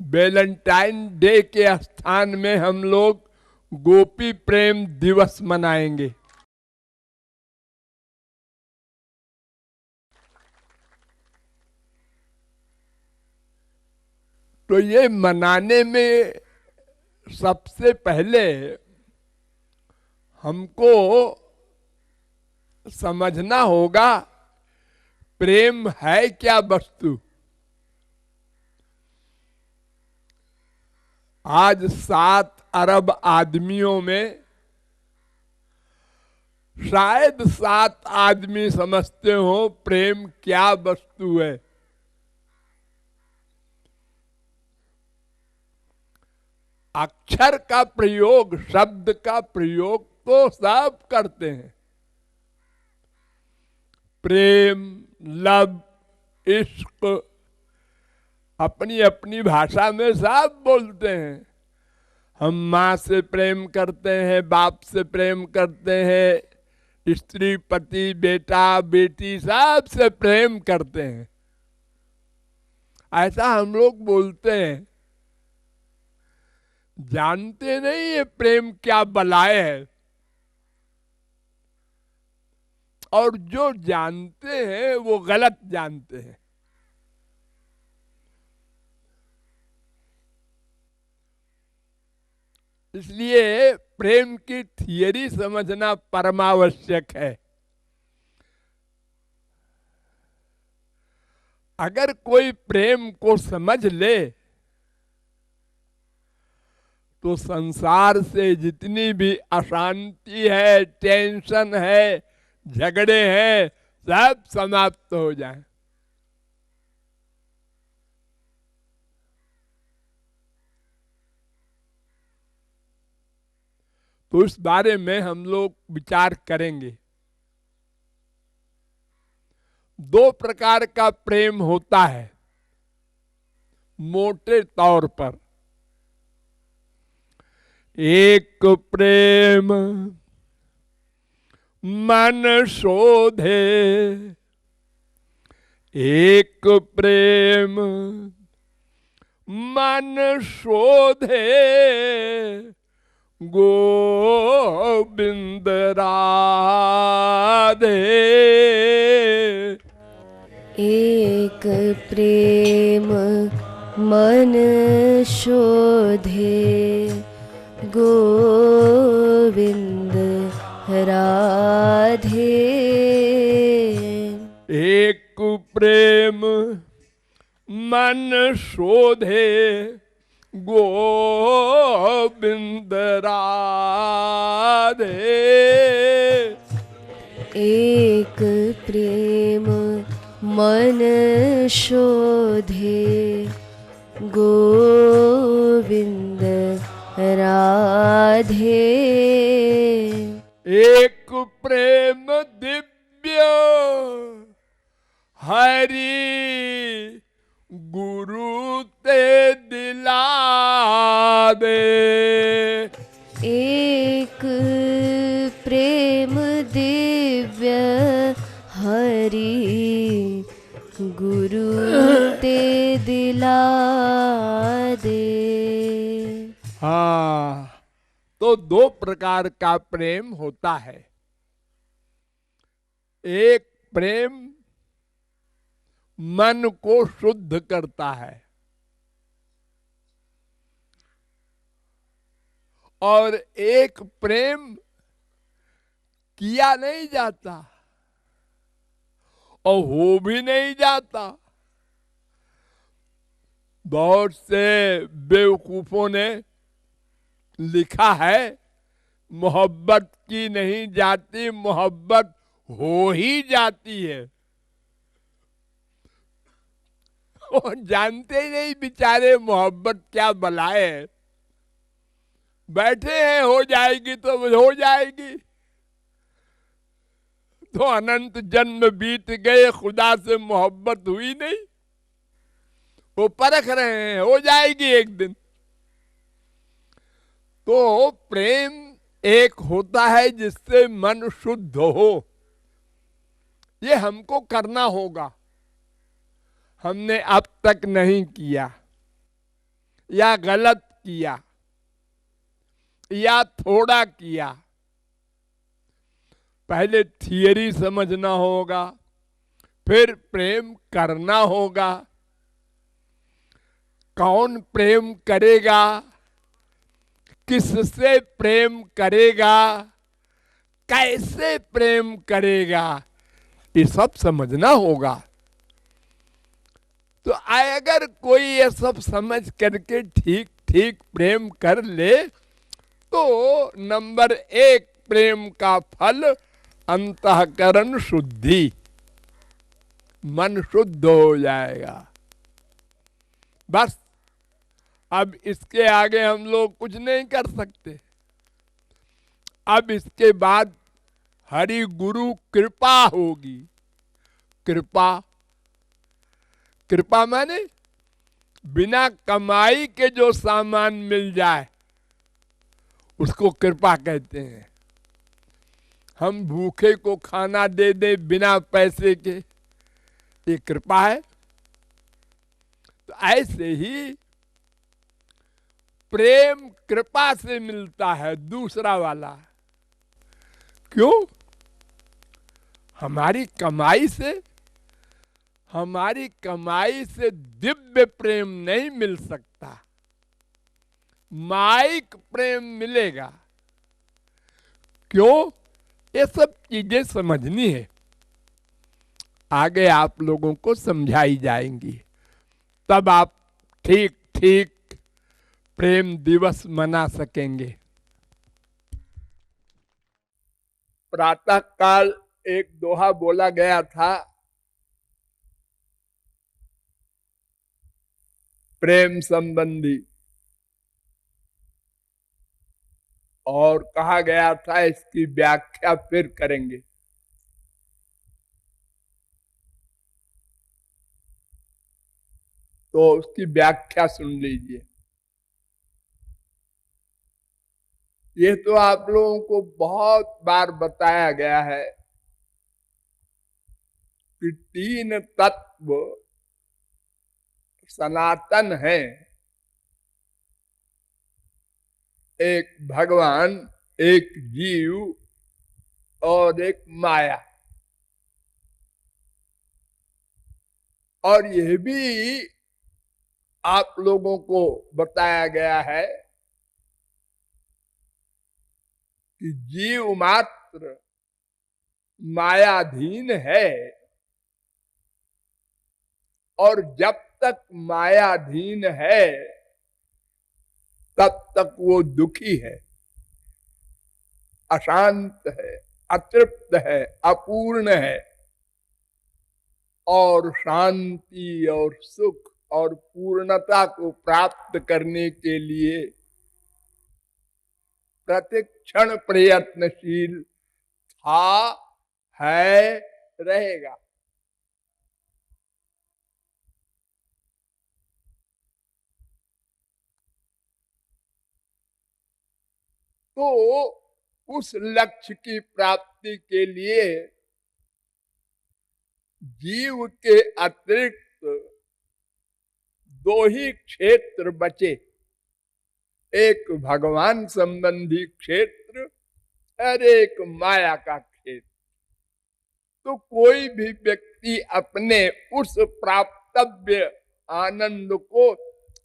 Valentine day के स्थान में हम लोग गोपी प्रेम दिवस मनाएंगे। तो ये मनाने में सबसे पहले हमको समझना होगा प्रेम है क्या वस्तु। आज 7 अरब आदमियों में शायद 7 आदमी समझते हो प्रेम क्या वस्तु है। अक्षर का प्रयोग, शब्द का प्रयोग तो सब करते हैं, प्रेम, लव, इश्क, अपनी अपनी भाषा में सब बोलते हैं। हम माँ से प्रेम करते हैं, बाप से प्रेम करते हैं, स्त्री पति बेटा बेटी सब से प्रेम करते हैं, ऐसा हम लोग बोलते हैं। जानते नहीं ये प्रेम क्या बलाए है। और जो जानते हैं वो गलत जानते हैं। इसलिए प्रेम की थियरी समझना परमावश्यक है। अगर कोई प्रेम को समझ ले तो संसार से जितनी भी अशांति है, टेंशन है, झगड़े हैं, सब समाप्त हो जाए। तो इस बारे में हम लोग विचार करेंगे। 2 प्रकार का प्रेम होता है मोटे तौर पर। एक प्रेम मन शोधे, एक प्रेम मन शोधे, गोविंद राधे। एक प्रेम मन शोधे, गोविंद राधे। एक प्रेम मन शोधे, गोविंद राधे। एक प्रेम मन शोधे, गोविंद राधे। एक प्रेम दिव्य हरि गुरु ते दिला दे। एक प्रेम दिव्य हरि गुरु ते दिला दे। हाँ, तो 2 प्रकार का प्रेम होता है। एक प्रेम मन को शुद्ध करता है और एक प्रेम किया नहीं जाता और हो भी नहीं जाता। बहुत से बेवकूफों ने लिखा है मोहब्बत की नहीं जाती, मोहब्बत हो ही जाती है। वो जानते ही नहीं बेचारे मोहब्बत क्या बलाए है। बैठे हैं हो जाएगी तो हो जाएगी, तो अनंत जन्म बीत गए, खुदा से मोहब्बत हुई नहीं। वो परख रहे हैं हो जाएगी एक दिन। तो प्रेम एक होता है जिससे मन शुद्ध हो। ये हमको करना होगा, हमने अब तक नहीं किया। या गलत किया या थोड़ा किया। पहले थियरी समझना होगा, फिर प्रेम करना होगा। कौन प्रेम करेगा, किससे प्रेम करेगा, कैसे प्रेम करेगा, ये सब समझना होगा। तो अगर कोई ये सब समझ करके ठीक ठीक प्रेम कर ले तो नंबर 1 प्रेम का फल अंतःकरण शुद्धि, मन शुद्ध हो जाएगा। बस अब इसके आगे हम लोग कुछ नहीं कर सकते। अब इसके बाद हरि गुरु कृपा होगी। कृपा, कृपा माने बिना कमाई के जो सामान मिल जाए उसको कृपा कहते हैं। हम भूखे को खाना दे दे बिना पैसे के, ये कृपा है। तो ऐसे ही प्रेम कृपा से मिलता है, दूसरा वाला। क्यों? हमारी कमाई से दिव्य प्रेम नहीं मिल सकता, माइक प्रेम मिलेगा। क्यों? ये सब चीजें समझनी है, आगे आप लोगों को समझाई जाएंगी, तब आप ठीक ठीक प्रेम दिवस मना सकेंगे। प्रातः काल एक दोहा बोला गया था, प्रेम संबंधी, और कहा गया था इसकी व्याख्या फिर करेंगे। तो उसकी व्याख्या सुन लीजिए। ये तो आप लोगों को बहुत बार बताया गया है कि 3 तत्व सनातन है। एक भगवान, एक जीव और एक माया। और यह भी आप लोगों को बताया गया है कि जीव मात्र मायाधीन है, और जब तक मायाधीन है तब तक वो दुखी है, अशांत है, अतृप्त है, अपूर्ण है। और शांति और सुख और पूर्णता को प्राप्त करने के लिए प्रतिक्षण प्रयत्नशील था, है, रहेगा। तो उस लक्ष्य की प्राप्ति के लिए जीव के अतिरिक्त 2 ही क्षेत्र बचे, एक भगवान संबंधी क्षेत्र और एक माया का क्षेत्र। तो कोई भी व्यक्ति अपने उस प्राप्तव्य आनंद को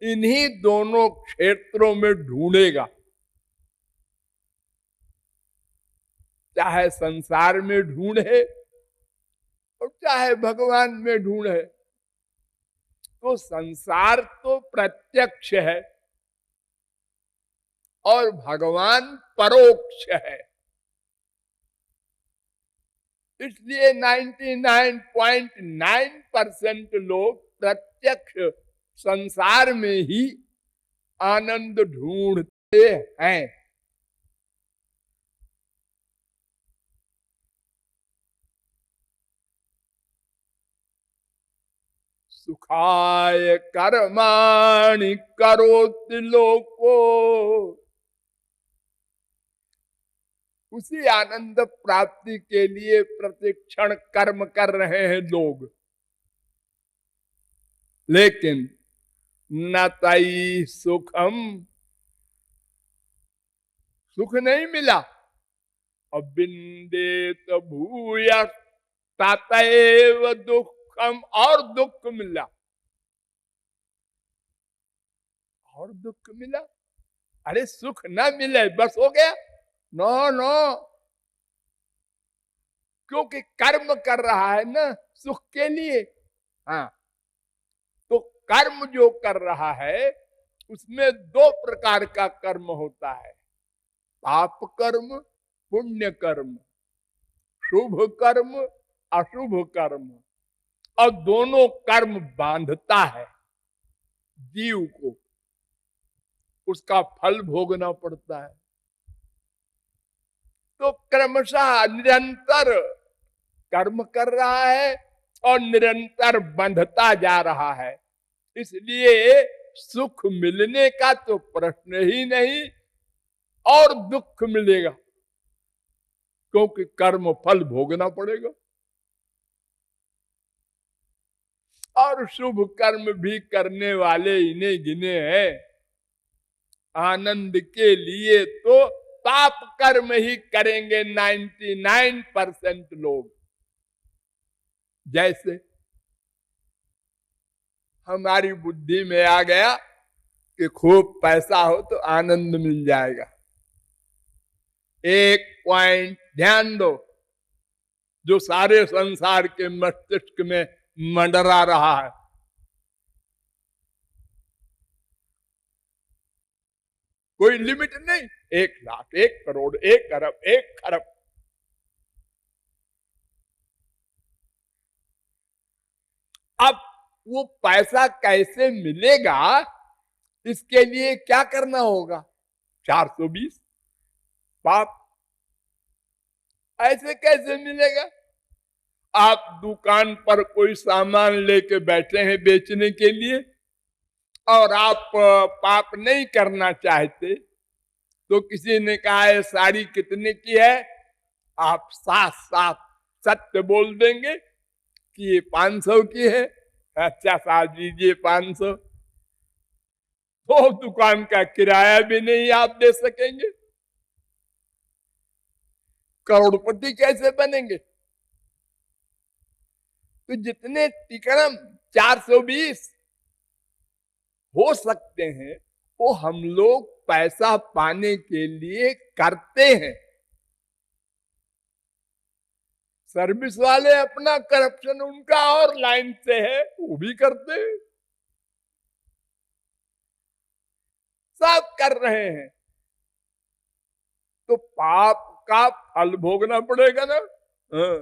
इन्हीं दोनों क्षेत्रों में ढूंढेगा, चाहे संसार में ढूंढे और चाहे भगवान में ढूंढे। तो संसार तो प्रत्यक्ष है और भगवान परोक्ष है। इसलिए 99.9% लोग प्रत्यक्ष संसार में ही आनंद ढूंढते हैं। सुखाय कर्माणि करोति लोको, उसी आनंद प्राप्ति के लिए प्रतिक्षण कर्म कर रहे हैं लोग। लेकिन न तई सुखम, सुख नहीं मिला। अब बिंदेत भूय ततएव दुखम, और दुख मिला, और दुख मिला। अरे सुख न मिले बस हो गया? नो नो, क्योंकि कर्म कर रहा है ना सुख के लिए। हाँ, तो कर्म जो कर रहा है उसमें दो प्रकार का कर्म होता है, पाप कर्म, पुण्य कर्म, शुभ कर्म, अशुभ कर्म। और दोनों कर्म बांधता है जीव को, उसका फल भोगना पड़ता है। तो क्रमशः निरंतर कर्म कर रहा है और निरंतर बंधता जा रहा है, इसलिए सुख मिलने का तो प्रश्न ही नहीं, और दुख मिलेगा क्योंकि कर्म फल भोगना पड़ेगा। और शुभ कर्म भी करने वाले इन्हें गिने हैं। आनंद के लिए तो पाप कर्म ही करेंगे 99% लोग। जैसे हमारी बुद्धि में आ गया कि खूब पैसा हो तो आनंद मिल जाएगा। एक पॉइंट ध्यान दो, जो सारे संसार के मस्तिष्क में मंडरा रहा है, कोई लिमिट नहीं। 1 लाख, 1 करोड़, 1 अरब, 1 खरब। अब वो पैसा कैसे मिलेगा, इसके लिए क्या करना होगा? 420 पाप। ऐसे कैसे मिलेगा? आप दुकान पर कोई सामान लेके बैठे हैं बेचने के लिए, और आप पाप नहीं करना चाहते, तो किसी ने कहा है साड़ी कितने की है, आप साफ साफ सत्य बोल देंगे कि ये 500 की है। अच्छा साहब लीजिए 500। तो दुकान का किराया भी नहीं आप दे सकेंगे, करोड़पति कैसे बनेंगे? तो जितने तिक्रम 420 हो सकते हैं वो हम लोग पैसा पाने के लिए करते हैं। सर्विस वाले अपना करप्शन उनका और लाइन से है, वो भी करते हैं, सब कर रहे हैं। तो पाप का फल भोगना पड़ेगा ना। हाँ,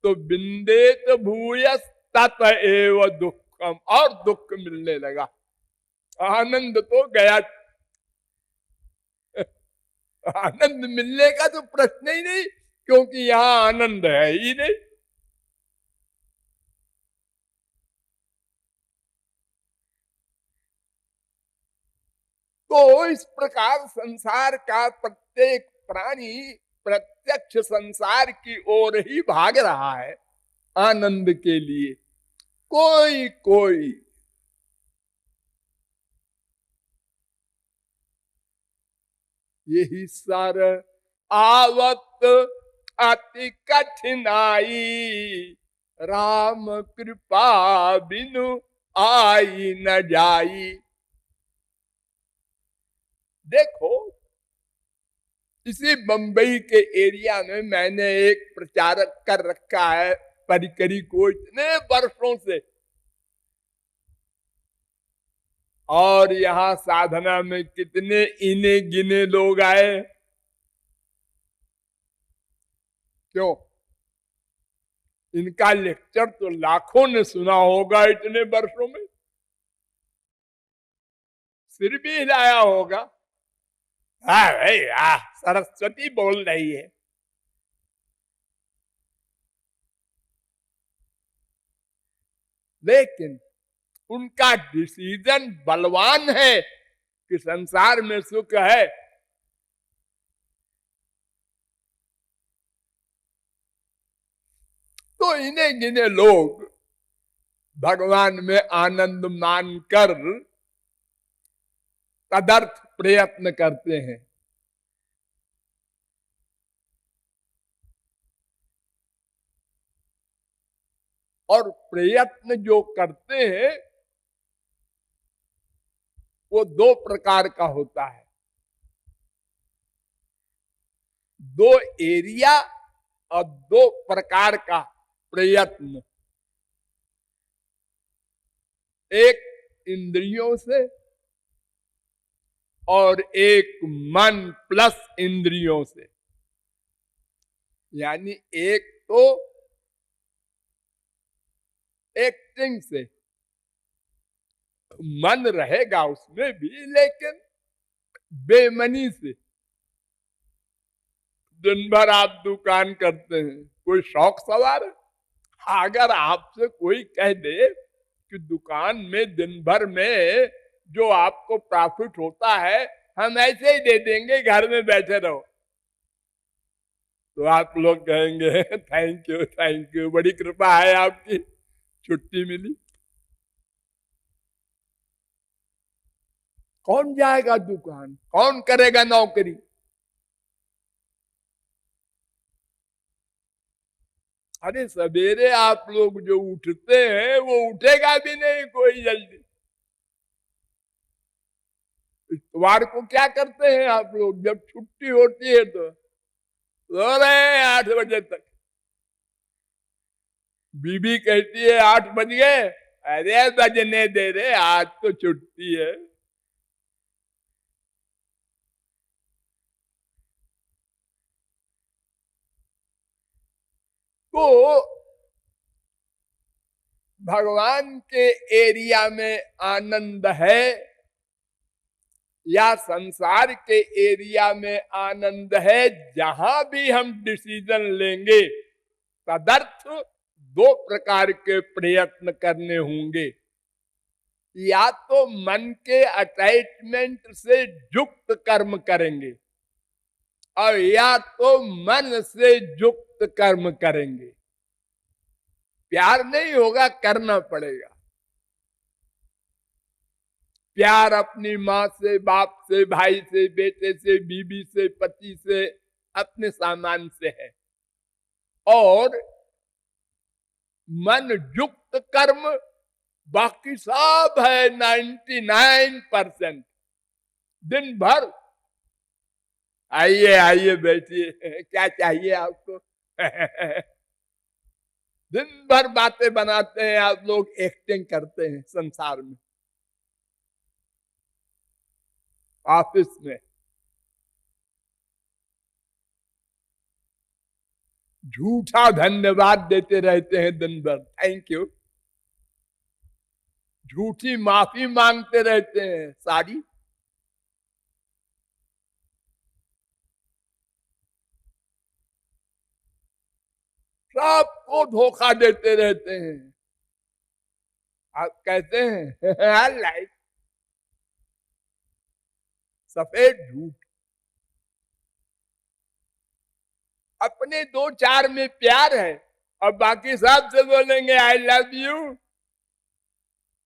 तो बिंदेत भूयस तत एव दुखम, और दुख मिलने लगा। आनंद तो गया, आनंद मिलने का तो प्रश्न ही नहीं, क्योंकि यहां आनंद है ही नहीं। तो इस प्रकार संसार का प्रत्येक प्राणी प्रत्यक्ष संसार की ओर ही भाग रहा है आनंद के लिए। कोई कोई यही सार आवत अति कठिनाई, राम कृपा बिनु आई न जाई। देखो इसी बंबई के एरिया में मैंने एक प्रचारक कर रखा है परिकरी को इतने वर्षों से, और यहां साधना में कितने इने गिने लोग आए। क्यों? इनका लेक्चर तो लाखों ने सुना होगा इतने वर्षों में, सिर भी हिलाया होगा। हाँ भाई हाँ, सरस्वती बोल रही है। लेकिन उनका डिसीजन बलवान है कि संसार में सुख है। तो इन्हें गिने लोग भगवान में आनंद मानकर तदर्थ प्रयत्न करते हैं। और प्रयत्न जो करते हैं वो दो प्रकार का होता है। दो एरिया और दो प्रकार का प्रयत्न। एक इंद्रियों से और एक मन प्लस इंद्रियों से। यानी एक तो एक्टिंग से, मन रहेगा उसमें भी लेकिन बेमनी से। दिन भर आप दुकान करते हैं, कोई शौक सवार है? अगर आपसे कोई कह दे कि दुकान में दिन भर में जो आपको प्रॉफिट होता है हम ऐसे ही दे देंगे, घर में बैठे रहो, तो आप लोग कहेंगे थैंक यू, बड़ी कृपा है आपकी, छुट्टी मिली। कौन जाएगा दुकान, कौन करेगा नौकरी? अरे सवेरे आप लोग जो उठते हैं वो उठेगा भी नहीं कोई जल्दी। इतवार को क्या करते हैं आप लोग? जब छुट्टी होती है तो सो रहे हैं 8 बजे तक। बीबी कहती है 8 बज गए, अरे बजने दे रहे, आज तो छुट्टी है। तो भगवान के एरिया में आनंद है या संसार के एरिया में आनंद है, जहां भी हम डिसीजन लेंगे तदर्थ दो प्रकार के प्रयत्न करने होंगे। या तो मन के अटैचमेंट से युक्त कर्म करेंगे और या तो मन से युक्त कर्म करेंगे। प्यार नहीं होगा, करना पड़ेगा। प्यार अपनी माँ से, बाप से, भाई से, बेटे से, बीबी से, पति से, अपने सामान से है। और मन युक्त कर्म बाकी सब है 99%। दिन भर आइए आइए बैठिए, क्या चाहिए आपको? दिन भर बातें बनाते हैं आप लोग, एक्टिंग करते हैं संसार में, ऑफिस में झूठा धन्यवाद देते रहते हैं दिन भर, थैंक यू। झूठी माफी मांगते रहते हैं, सारी। सबको धोखा देते रहते हैं। आप कहते हैं लाइट सफेद झूठ। अपने 2-4 में प्यार है और बाकी सब से बोलेंगे आई लव यू,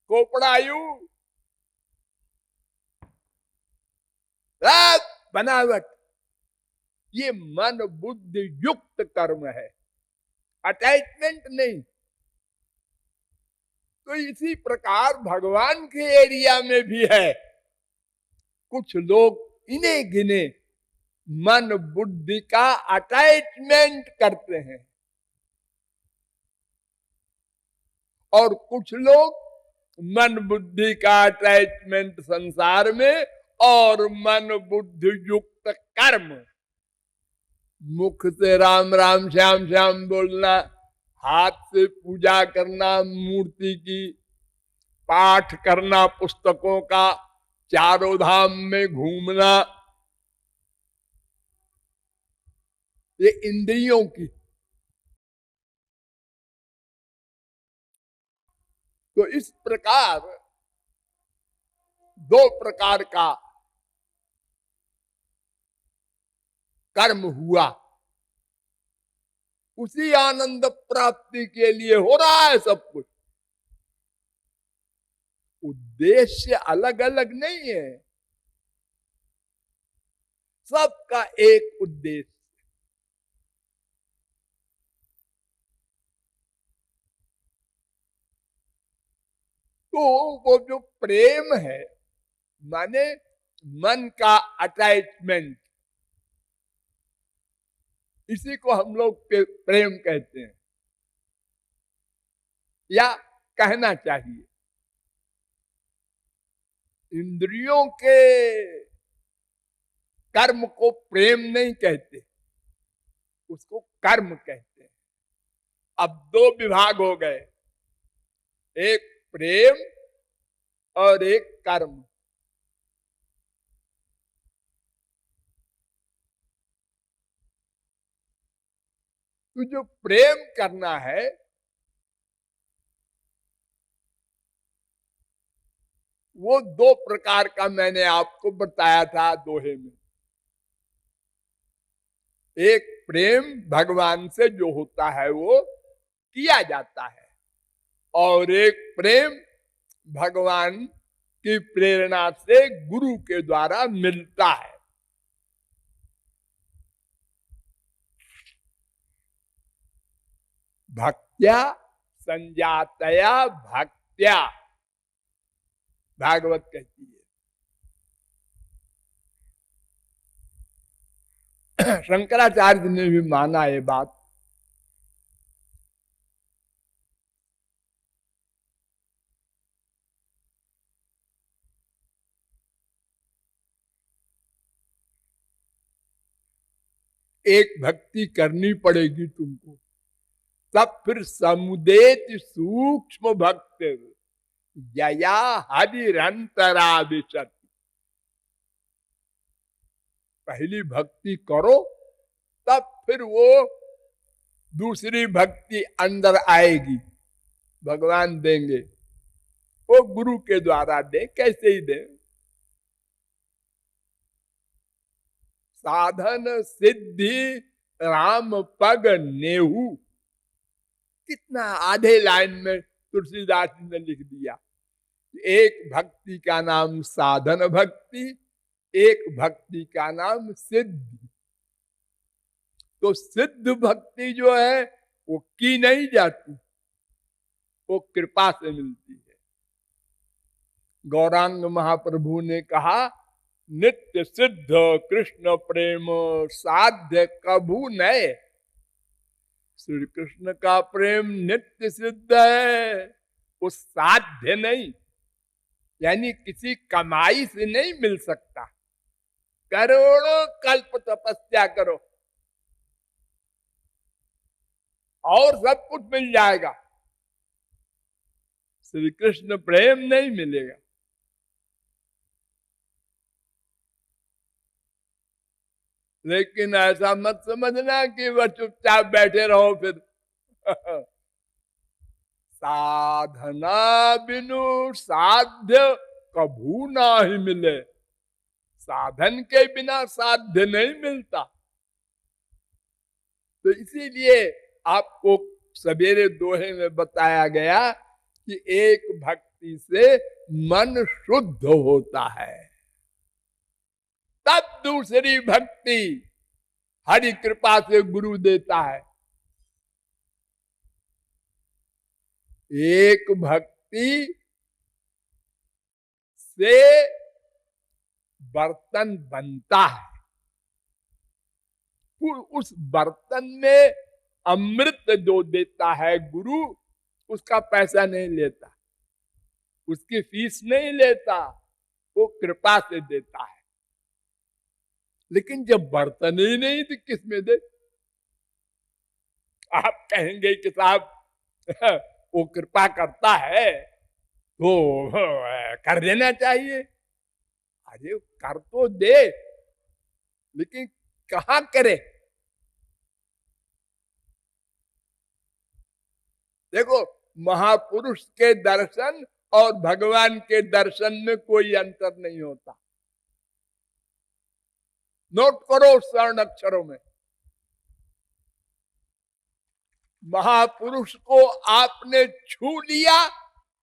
कोपड़ायू, सब बनावट। ये मन बुद्धि युक्त कर्म है, अटैचमेंट नहीं। तो इसी प्रकार भगवान के एरिया में भी है। कुछ लोग इन्हें गिने मन बुद्धि का अटैचमेंट करते हैं और कुछ लोग मन बुद्धि का अटैचमेंट संसार में और मन बुद्धि युक्त कर्म। मुख से राम राम श्याम श्याम बोलना, हाथ से पूजा करना मूर्ति की, पाठ करना पुस्तकों का, चारों धाम में घूमना, ये इंद्रियों की। तो इस प्रकार दो प्रकार का कर्म हुआ। उसी आनंद प्राप्ति के लिए हो रहा है सब कुछ। उद्देश्य अलग अलग नहीं है, सबका एक उद्देश्य। तो वो जो प्रेम है माने मन का अटैचमेंट, इसी को हम लोग प्रेम कहते हैं, या कहना चाहिए। इंद्रियों के कर्म को प्रेम नहीं कहते, उसको कर्म कहते हैं। अब दो विभाग हो गए, एक प्रेम और एक कर्म। तो जो प्रेम करना है वो दो प्रकार का मैंने आपको बताया था दोहे में। एक प्रेम भगवान से जो होता है वो किया जाता है, और एक प्रेम भगवान की प्रेरणा से गुरु के द्वारा मिलता है। भक्त्या संजातया भक्त्या, भागवत कहती है। शंकराचार्य ने भी माना ये बात। एक भक्ति करनी पड़ेगी तुमको, तब फिर समुदेत सूक्ष्म भक्त जया हरिरंतरा विशत। पहली भक्ति करो, तब फिर वो दूसरी भक्ति अंदर आएगी, भगवान देंगे। वो गुरु के द्वारा दे, कैसे ही दे। साधन सिद्धि राम पग नेहू, कितना आधे लाइन में तुलसीदास जी ने लिख दिया। एक भक्ति का नाम साधन भक्ति, एक भक्ति का नाम सिद्धि। तो सिद्ध भक्ति जो है वो की नहीं जाती, वो कृपा से मिलती है। गौरांग महाप्रभु ने कहा, नित्य सिद्ध कृष्ण प्रेम साध्य कभू नए। श्री कृष्ण का प्रेम नित्य सिद्ध है, वो साध्य नहीं, यानी किसी कमाई से नहीं मिल सकता। करोड़ों कल्प तपस्या करो और सब कुछ मिल जाएगा, श्री कृष्ण प्रेम नहीं मिलेगा। लेकिन ऐसा मत समझना कि वह चुपचाप बैठे रहो फिर। साधना बिनु साध्य कभू ना ही मिले, साधन के बिना साध्य नहीं मिलता। तो इसीलिए आपको सवेरे दोहे में बताया गया कि एक भक्ति से मन शुद्ध होता है, तब दूसरी भक्ति हरि कृपा से गुरु देता है। एक भक्ति से बर्तन बनता है, उस बर्तन में अमृत जो देता है गुरु, उसका पैसा नहीं लेता, उसकी फीस नहीं लेता, वो कृपा से देता है। लेकिन जब बर्तन ही नहीं तो किस में दे? आप कहेंगे कि साहब वो कृपा करता है तो कर देना चाहिए। अरे कर तो दे, लेकिन कहां करे? देखो, महापुरुष के दर्शन और भगवान के दर्शन में कोई अंतर नहीं होता। नोट करो स्वर्ण अक्षरों में। महापुरुष को आपने छू लिया,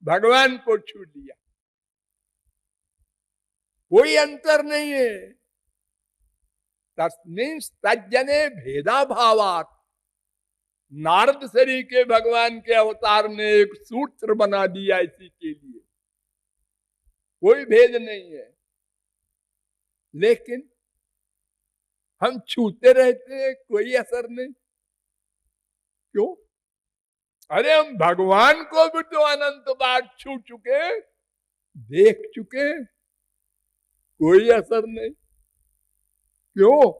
भगवान को छू लिया, कोई अंतर नहीं है। तस्मिन् सज्जने भेदा भावात। नारद शरी के भगवान के अवतार ने एक सूत्र बना दिया इसी के लिए, कोई भेद नहीं है। लेकिन हम छूते रहते हैं, कोई असर नहीं। क्यों? अरे हम भगवान को भी तो अनंत बार छू चुके, देख चुके, कोई असर नहीं। क्यों?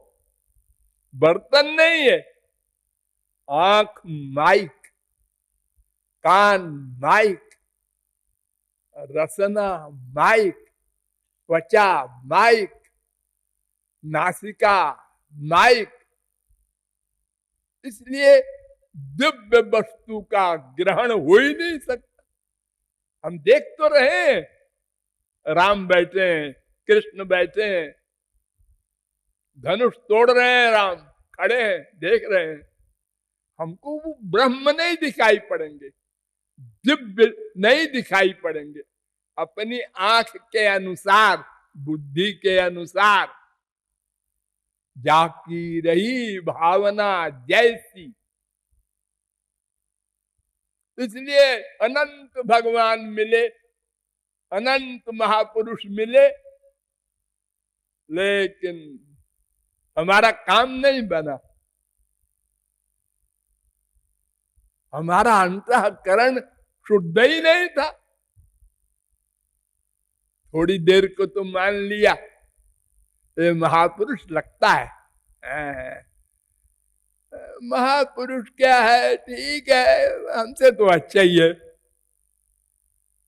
बर्तन नहीं है, आंख माइक, कान माइक, रसना माइक, त्वचा माइक, नासिका माइक। इसलिए दिव्य वस्तु का ग्रहण हो ही नहीं सकता। हम देख तो रहे हैं, राम बैठे हैं, कृष्ण बैठे हैं, धनुष तोड़ रहे हैं, राम खड़े हैं, देख रहे हैं। हमको वो ब्रह्म नहीं दिखाई पड़ेंगे, दिव्य नहीं दिखाई पड़ेंगे। अपनी आंख के अनुसार, बुद्धि के अनुसार जाकी रही भावना जैसी। इसलिए अनंत भगवान मिले, अनंत महापुरुष मिले, लेकिन हमारा काम नहीं बना। हमारा अंतःकरण शुद्ध ही नहीं था। थोड़ी देर को तो मान लिया ये महापुरुष लगता है, महापुरुष क्या है, ठीक है, हमसे तो अच्छा ही है।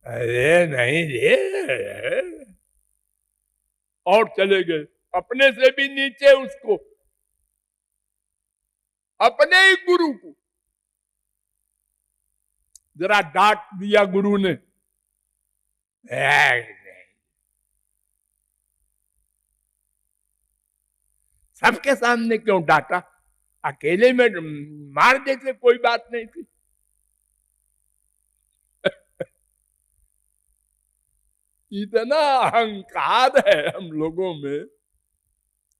अरे नहीं रे, और चले गए अपने से भी नीचे उसको, अपने ही गुरु को जरा डांट दिया गुरु ने। सबके सामने क्यों डांटा? अकेले में मार देते, कोई बात नहीं थी। इतना अहंकार है हम लोगों में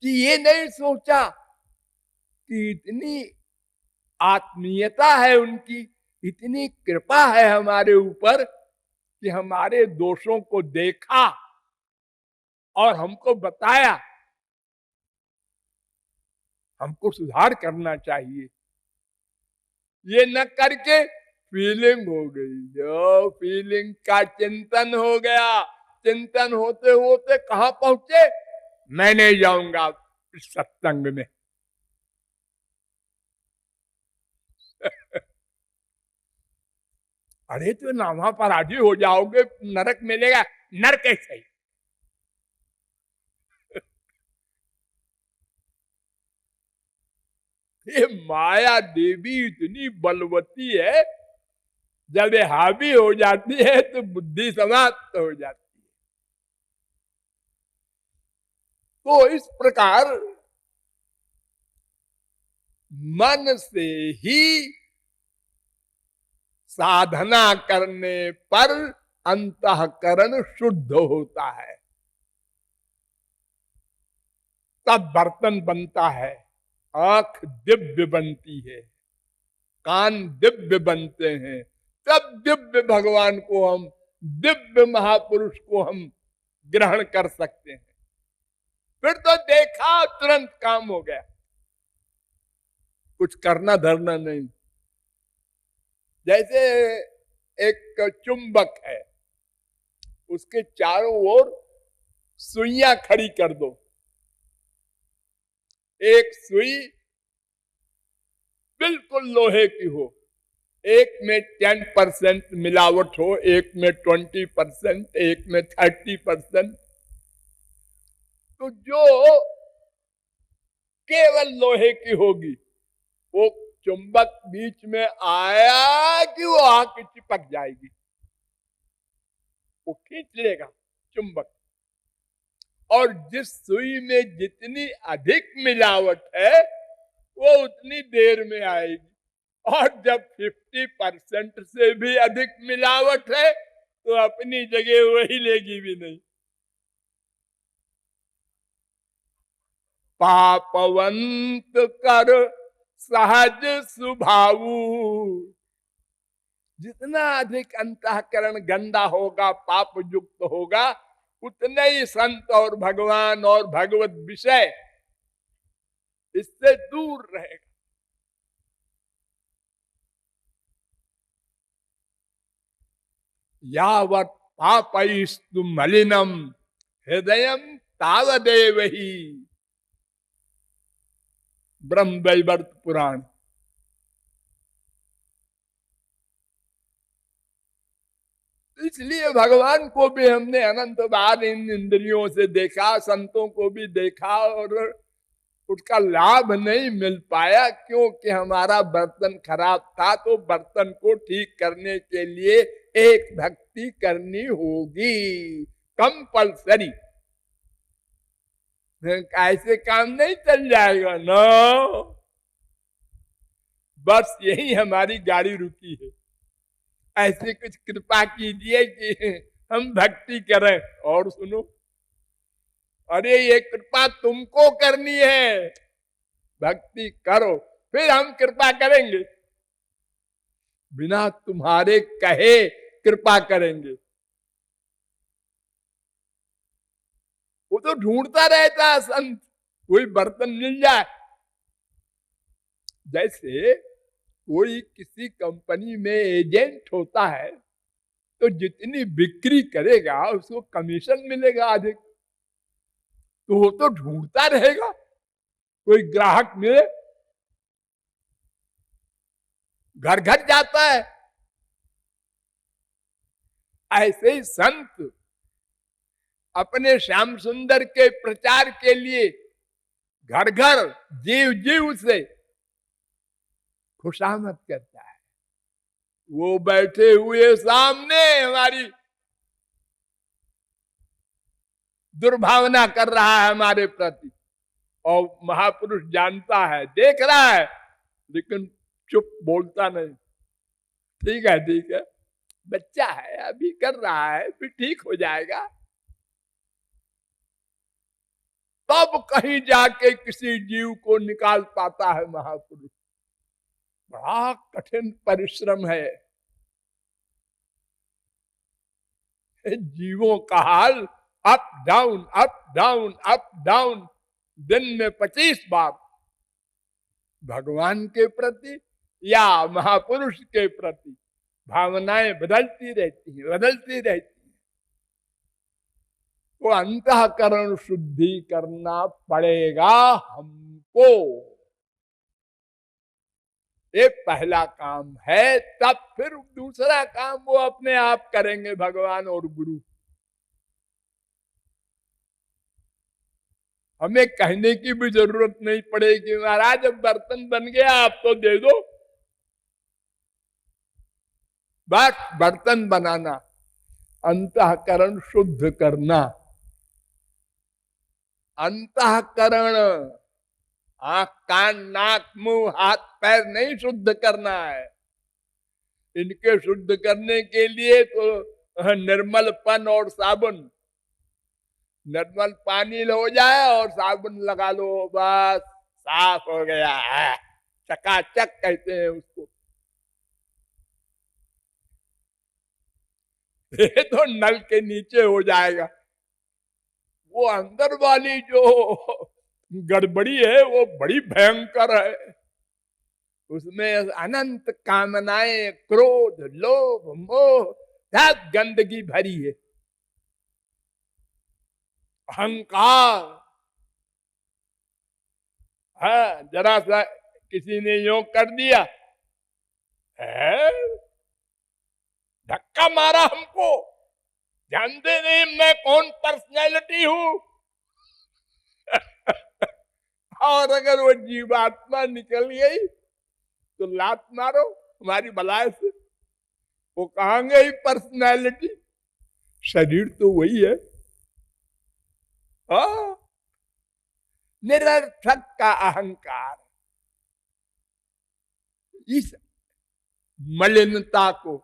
कि ये नहीं सोचा कि इतनी आत्मीयता है उनकी, इतनी कृपा है हमारे ऊपर कि हमारे दोषों को देखा और हमको बताया हमको सुधार करना चाहिए। ये न करके फीलिंग हो गई, जो फीलिंग का चिंतन हो गया। चिंतन होते होते कहां पहुंचे? मैं नहीं जाऊंगा इस सत्संग में। अरे तो नामा पर राजी हो जाओगे, नरक मिलेगा। नरक कैसे ही? ये माया देवी इतनी बलवती है, जब ये हावी हो जाती है तो बुद्धि समाप्त हो जाती है। तो इस प्रकार मन से ही साधना करने पर अंतःकरण शुद्ध होता है, तब बर्तन बनता है, आंख दिव्य बनती है, कान दिव्य बनते हैं, तब दिव्य भगवान को हम, दिव्य महापुरुष को हम ग्रहण कर सकते हैं। फिर तो देखा तुरंत काम हो गया, कुछ करना धरना नहीं। जैसे एक चुंबक है, उसके चारों ओर सुइयां खड़ी कर दो। एक सुई बिल्कुल लोहे की हो, एक में 10% मिलावट हो, एक में 20%, एक में 30%। तो जो केवल लोहे की होगी, वो चुंबक बीच में आया कि वो आके चिपक जाएगी, वो खींच लेगा चुंबक। और जिस सुई में जितनी अधिक मिलावट है, वो उतनी देर में आएगी। और जब 50% से भी अधिक मिलावट है, तो अपनी जगह वही लेगी भी नहीं। पापवंत कर सहज स्वभावु। जितना अधिक अंतःकरण गंदा होगा, पाप युक्त होगा, उतने ही संत और भगवान और भगवत विषय इससे दूर रहेगा। यावत् पापैस्तु मलिनम हृदयम तावदेव ही। ब्रह्मवैवर्त पुराण। इसलिए भगवान को भी हमने अनंत बार इन इंद्रियों से देखा, संतों को भी देखा, और उसका लाभ नहीं मिल पाया, क्योंकि हमारा बर्तन खराब था। तो बर्तन को ठीक करने के लिए एक भक्ति करनी होगी, कंपल्सरी। ऐसे काम नहीं चल जाएगा ना। बस यही हमारी गाड़ी रुकी है। ऐसे कुछ कृपा कीजिए कि हम भक्ति करें। और सुनो, अरे ये कृपा तुमको करनी है, भक्ति करो, फिर हम कृपा करेंगे। बिना तुम्हारे कहे कृपा करेंगे। वो तो ढूंढता रहता है संत, कोई बर्तन मिल जाए। जैसे कोई किसी कंपनी में एजेंट होता है, तो जितनी बिक्री करेगा उसको कमीशन मिलेगा अधिक। तो वो तो ढूंढता रहेगा कोई ग्राहक मिले, घर घर जाता है। ऐसे ही संत अपने श्याम सुंदर के प्रचार के लिए घर घर जीव जीव से खुशामद करता है। वो बैठे हुए सामने हमारी दुर्भावना कर रहा है हमारे प्रति, और महापुरुष जानता है, देख रहा है, लेकिन चुप, बोलता नहीं। ठीक है ठीक है, बच्चा है, अभी कर रहा है, फिर ठीक हो जाएगा। तब कहीं जाके किसी जीव को निकाल पाता है महापुरुष। बड़ा कठिन परिश्रम है। जीवों का हाल up down up down up down, दिन में 25 बार भगवान के प्रति या महापुरुष के प्रति भावनाएं बदलती रहती हैं, बदलती रहती हैं। तो अंतःकरण शुद्धि करना पड़ेगा हमको। ये पहला काम है। तब फिर दूसरा काम वो अपने आप करेंगे, भगवान और गुरु। हमें कहने की भी जरूरत नहीं पड़ेगी, महाराज अब बर्तन बन गया, आप तो दे दो। बस बर्तन बनाना, अंतःकरण शुद्ध करना। अंतःकरण आंख कान नाक मुंह हाथ पैर नहीं शुद्ध करना है। इनके शुद्ध करने के लिए तो निर्मलपन और साबुन, निर्मल पानी हो जाए और साबुन लगा लो, बस साफ हो गया है, चकाचक कहते हैं उसको। ये तो नल के नीचे हो जाएगा। वो अंदर वाली जो गड़बड़ी है वो बड़ी भयंकर है। उसमें अनंत कामनाएं, क्रोध, लोभ, मोह, सब गंदगी भरी है। अहंकार है, जरा सा किसी ने योग कर दिया है, धक्का मारा हमको, जानते नहीं मैं कौन पर्सनैलिटी हूं। और अगर वो जीवात्मा निकल गई तो लात मारो हमारी भलाई से, वो कहांगे ही पर्सनैलिटी, शरीर तो वही है। निरर्थक का अहंकार। इस मलिनता को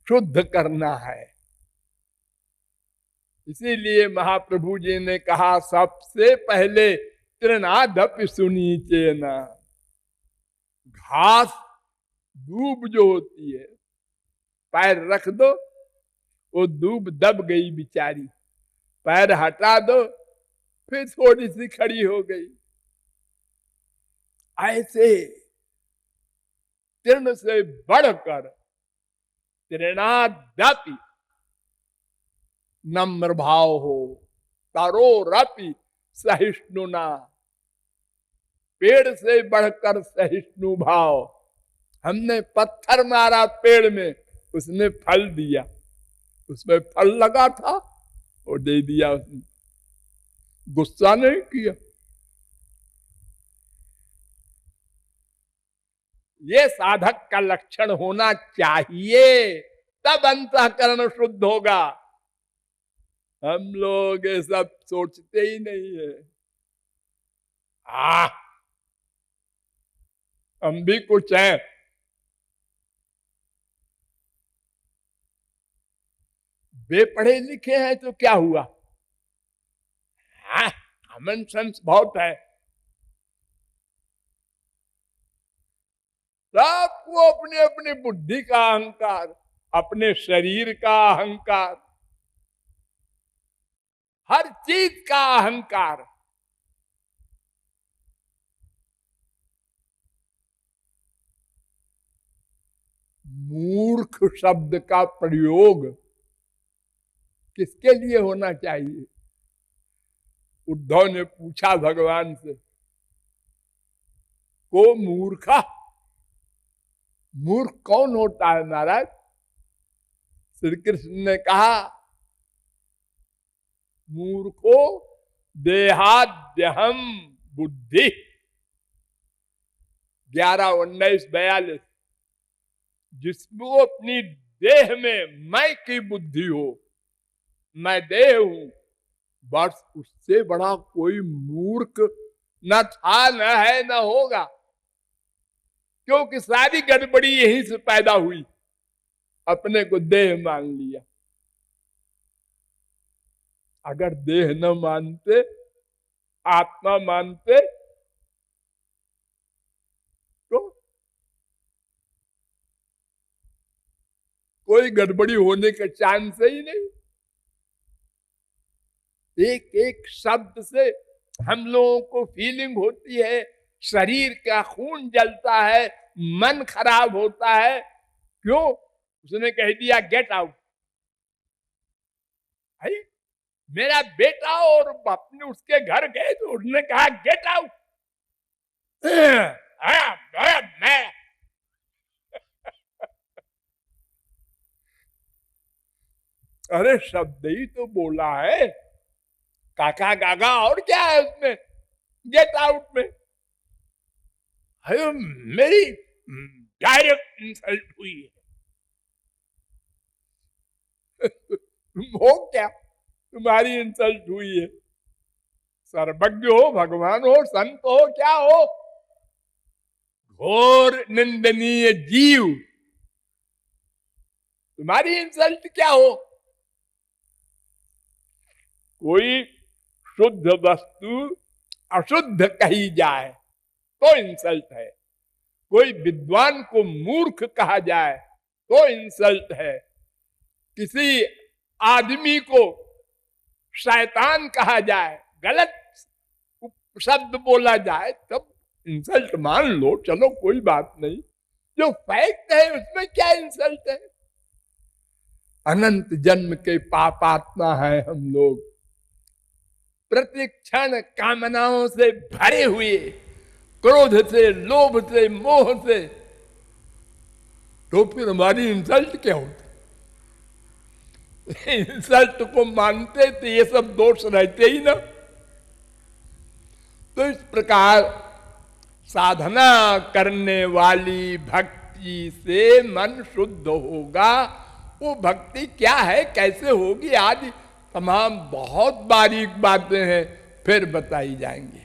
शुद्ध करना है। इसीलिए महाप्रभु जी ने कहा सबसे पहले तृणादप सुनीचे न। घास दूब जो होती है, पैर रख दो वो दूब दब गई बेचारी, पैर हटा दो फिर थोड़ी सी खड़ी हो गई। ऐसे तृण से बढ़कर तृणादपि नम्र भाव हो, तरोरपि सहिष्णुना, पेड़ से बढ़कर सहिष्णु भाव। हमने पत्थर मारा पेड़ में, उसने फल दिया, उसमें फल लगा था वो दे दिया उसने, गुस्सा नहीं किया। ये साधक का लक्षण होना चाहिए, तब अंतःकरण शुद्ध होगा। हम लोग ये सब सोचते ही नहीं है। हम भी कुछ हैं, बेपढ़े लिखे हैं तो क्या हुआ, कॉमन सेंस बहुत है। सबको अपने अपने बुद्धि का अहंकार, अपने शरीर का अहंकार, हर चीज का अहंकार। मूर्ख शब्द का प्रयोग किसके लिए होना चाहिए? उद्धव ने पूछा भगवान से, को मूर्खा, मूर्ख कौन होता है महाराज? श्री कृष्ण ने कहा, मूर्खो देहाद्यहम बुद्धि। 11:19-42, जिसको अपनी देह में मैं की बुद्धि हो, मैं देह हूं, बस उससे बड़ा कोई मूर्ख न था, न है, न होगा। क्योंकि सारी गड़बड़ी यहीं से पैदा हुई, अपने को देह मान लिया। अगर देह न मानते, आत्मा मानते, तो कोई गड़बड़ी होने का चांस ही नहीं। एक एक शब्द से हम लोगों को फीलिंग होती है, शरीर का खून जलता है, मन खराब होता है। क्यों? उसने कह दिया गेट आउट। मेरा बेटा और अपने उसके घर गए तो उसने कहा गेट आउट। मैं अरे शब्द ही तो बोला है, काका गागा, और क्या है उसमें गेट आउट में? मेरी डायरेक्ट इंसल्ट हुई है। तुम हो क्या, तुम्हारी इंसल्ट हुई है? सर्वज्ञ हो, भगवान हो, संत हो, क्या हो? घोर निंदनीय जीव, तुम्हारी इंसल्ट क्या हो? कोई शुद्ध वस्तु अशुद्ध कही जाए तो इंसल्ट है, कोई विद्वान को मूर्ख कहा जाए तो इंसल्ट है, किसी आदमी को शैतान कहा जाए, गलत शब्द बोला जाए, तब इंसल्ट मान लो, चलो कोई बात नहीं। जो फैक्ट है उसमें क्या इंसल्ट है? अनंत जन्म के पापात्मा है हम लोग, प्रति क्षण कामनाओं से भरे हुए, क्रोध से, लोभ से, मोह से, तो फिर हमारी इंसल्ट क्या होती? इंसल्ट को मानते तो ये सब दोष रहते ही ना। तो इस प्रकार साधना करने वाली भक्ति से मन शुद्ध होगा। वो भक्ति क्या है, कैसे होगी, आदि तमाम बहुत बारीक बातें हैं, फिर बताई जाएंगी।